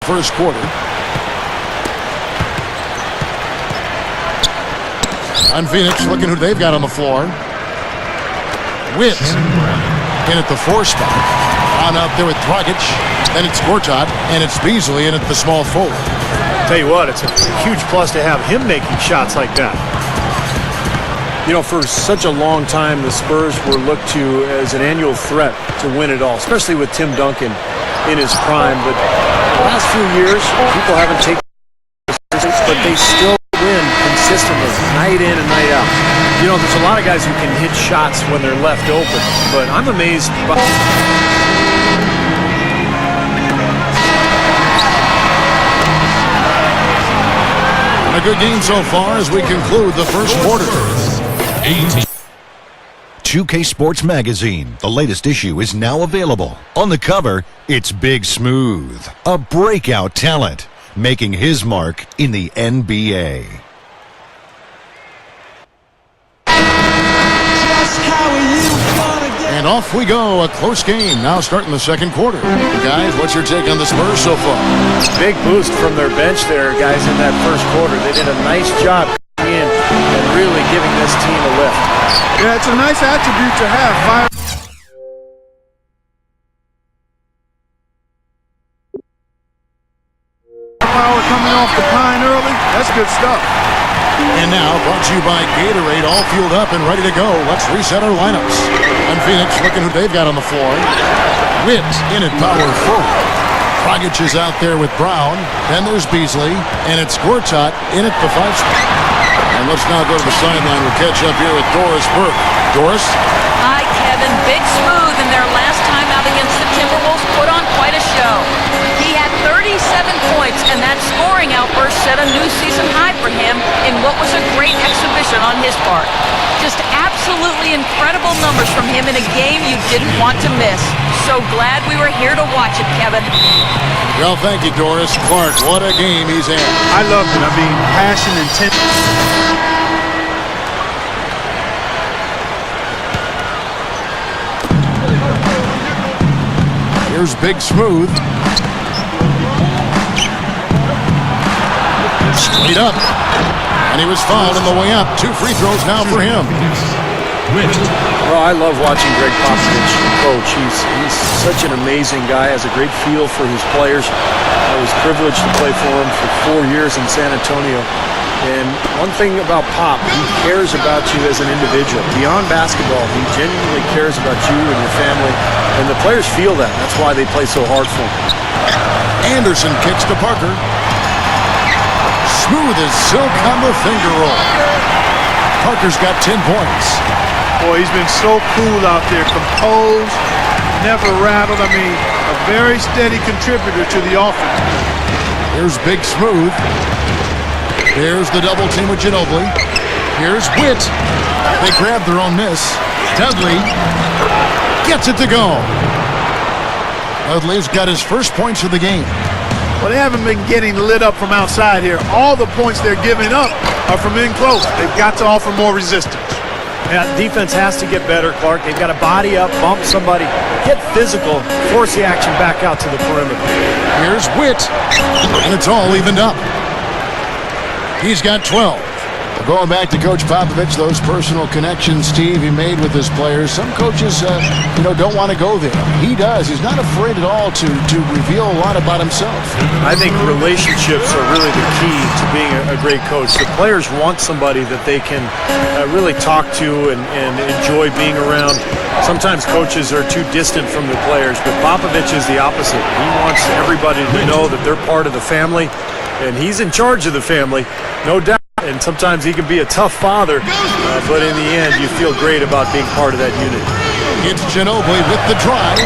first quarter. On Phoenix, looking who they've got on the floor. Witt in at the 4 spot. On up there with Dragic. Then it's Gortat, and it's Beasley in at the small forward. Tell you what, it's a huge plus to have him making shots like that. You know, for such a long time, the Spurs were looked to as an annual threat to win it all, especially with Tim Duncan in his prime. But the last few years, people haven't taken it, but they still win consistently, night in and night out. You know, there's a lot of guys who can hit shots when they're left open, but I'm amazed by... A good game so far as we conclude the first quarter. 2K Sports Magazine. The latest issue is now available. On the cover, it's Big Smooth, a breakout talent, making his mark in the NBA. And off we go, a close game now starting the second quarter. Guys, what's your take on the Spurs so far? Big boost from their bench there, guys, in that first quarter. They did a nice job coming in and really giving this team a lift. Yeah, it's a nice attribute to have. Power coming off the pine early. That's good stuff. And now, brought to you by Gatorade, all fueled up and ready to go. Let's reset our lineups. On Phoenix, looking who they've got on the floor. Witt in at power forward. Dragic is out there with Brown. Then there's Beasley, and it's Gortat in at the 5 spot. And let's now go to the sideline. We'll catch up here with Doris Burke. Doris? Hi, Kevin. Big Smooth in their last time out against the Timberwolves put on quite a show. He had 37 points, and that scoring outburst set a new season high for him in what was a great exhibition on his part. Just absolutely incredible numbers from him in a game you didn't want to miss. So glad we were here to watch it, Kevin. Well, thank you, Doris. Clark, what a game he's in. I loved it. I mean, passion, intent. Here's Big Smooth. Straight up. And he was fouled on the way up. 2 free throws now for him. Well, I love watching Greg Popovich coach. He's such an amazing guy, has a great feel for his players. I was privileged to play for him for 4 years in San Antonio. And one thing about Pop, he cares about you as an individual. Beyond basketball, he genuinely cares about you and your family. And the players feel that. That's why they play so hard for him. Anderson kicks to Parker. Smooth as silk on the finger roll. Parker's got 10 points. Boy, he's been so cool out there, composed, never rattled. I mean, a very steady contributor to the offense. Here's Big Smooth. Here's the double team with Ginobili. Here's Witt. They grab their own miss. Dudley gets it to go. Dudley's got his first points of the game. Well, they haven't been getting lit up from outside here. All the points they're giving up are from in close. They've got to offer more resistance. Yeah, defense has to get better, Clark. They've got to body up, bump somebody, get physical, force the action back out to the perimeter. Here's Witt, and it's all evened up. He's got 12. Going back to Coach Popovich, those personal connections, Steve, he made with his players. Some coaches, don't want to go there. He does. He's not afraid at all to reveal a lot about himself. I think relationships are really the key to being a great coach. The players want somebody that they can really talk to and enjoy being around. Sometimes coaches are too distant from their players, but Popovich is the opposite. He wants everybody to know that they're part of the family, and he's in charge of the family, no doubt. And sometimes he can be a tough father, but in the end, you feel great about being part of that unit. It's Ginobili with the drive,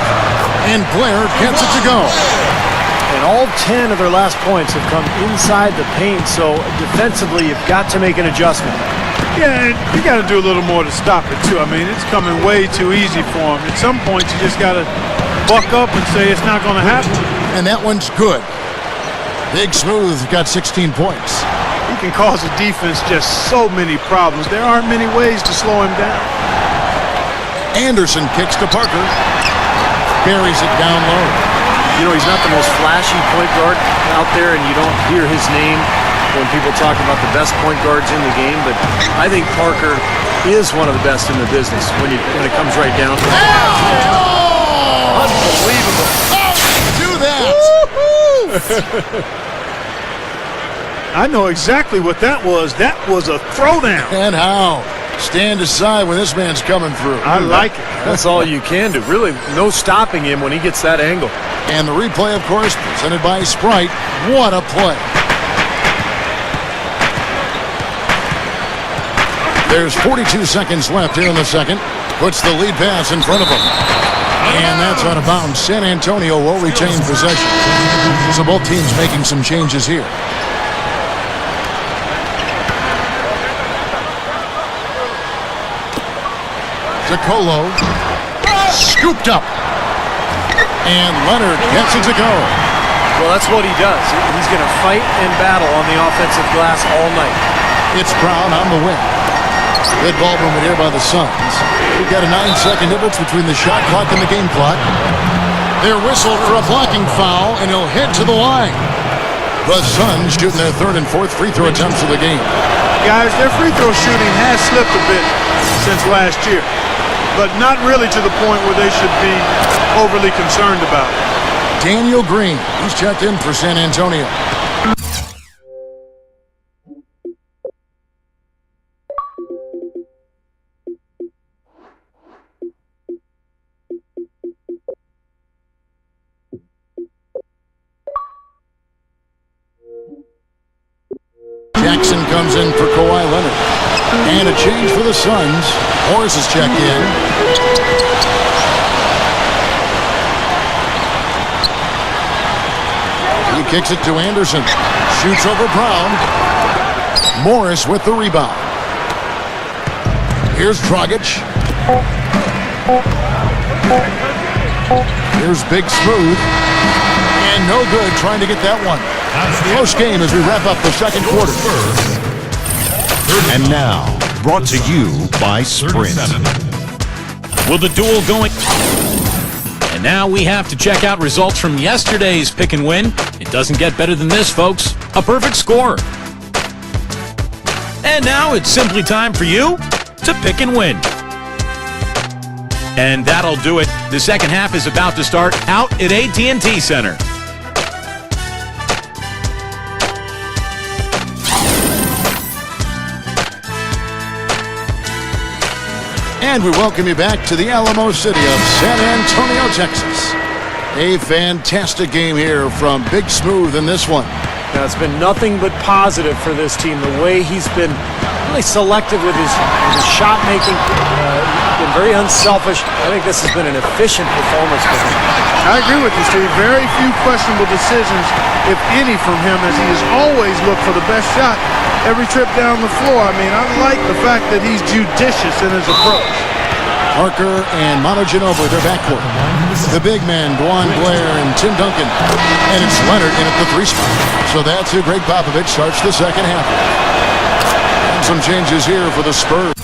and Blair gets it to go. And all 10 of their last points have come inside the paint, so defensively, you've got to make an adjustment. Yeah, and you got to do a little more to stop it, too. I mean, it's coming way too easy for him. At some points, you just got to buck up and say it's not going to happen. And that one's good. Big Smooth got 16 points. He can cause the defense just so many problems. There aren't many ways to slow him down. Anderson kicks to Parker. Buries it down low. You know, he's not the most flashy point guard out there, and you don't hear his name when people talk about the best point guards in the game, but I think Parker is one of the best in the business when it comes right down to it. Unbelievable. Do that! I know exactly what that was. That was a throwdown. And how? Stand aside when this man's coming through. I like it. That's all you can do. Really, no stopping him when he gets that angle. And the replay, of course, presented by Sprite. What a play. There's 42 seconds left here in the second. Puts the lead pass in front of him. And that's out of bounds. San Antonio will retain possession. So both teams making some changes here. DeColo scooped up. And Leonard gets it to go. Well, that's what he does. He's going to fight and battle on the offensive glass all night. It's Brown on the wing. Good ball movement here by the Suns. We've got a 9-second difference between the shot clock and the game clock. They're whistled for a blocking foul, and he'll head to the line. The Suns shooting their third and fourth free throw attempts of the game. Guys, their free throw shooting has slipped a bit since last year, but not really to the point where they should be overly concerned about it. Daniel Green, he's checked in for San Antonio. Jackson comes in for Kawhi Leonard. And a change for the Suns. Morris is checked in. He kicks it to Anderson. Shoots over Brown. Morris with the rebound. Here's Dragic. Here's Big Smooth. And no good trying to get that one. Close game as we wrap up the second quarter. And now, brought to you by Sprint. Will the duel going? And now we have to check out results from yesterday's pick and win. It doesn't get better than this, folks. A perfect score. And now it's simply time for you to pick and win. And that'll do it. The second half is about to start out at AT&T Center. And we welcome you back to the Alamo City of San Antonio, Texas. A fantastic game here from Big Smooth in this one. Now, it's been nothing but positive for this team. The way he's been really selective with his shot making, been very unselfish. I think this has been an efficient performance for him. I agree with you, Steve. Very few questionable decisions, if any, from him, as he has always looked for the best shot every trip down the floor. I mean, I like the fact that he's judicious in his approach. Parker and Manu Ginobili, their backcourt. The big men, Dwan Blair and Tim Duncan. And it's Leonard in at the three spot. So that's who Greg Popovich starts the second half. And some changes here for the Spurs.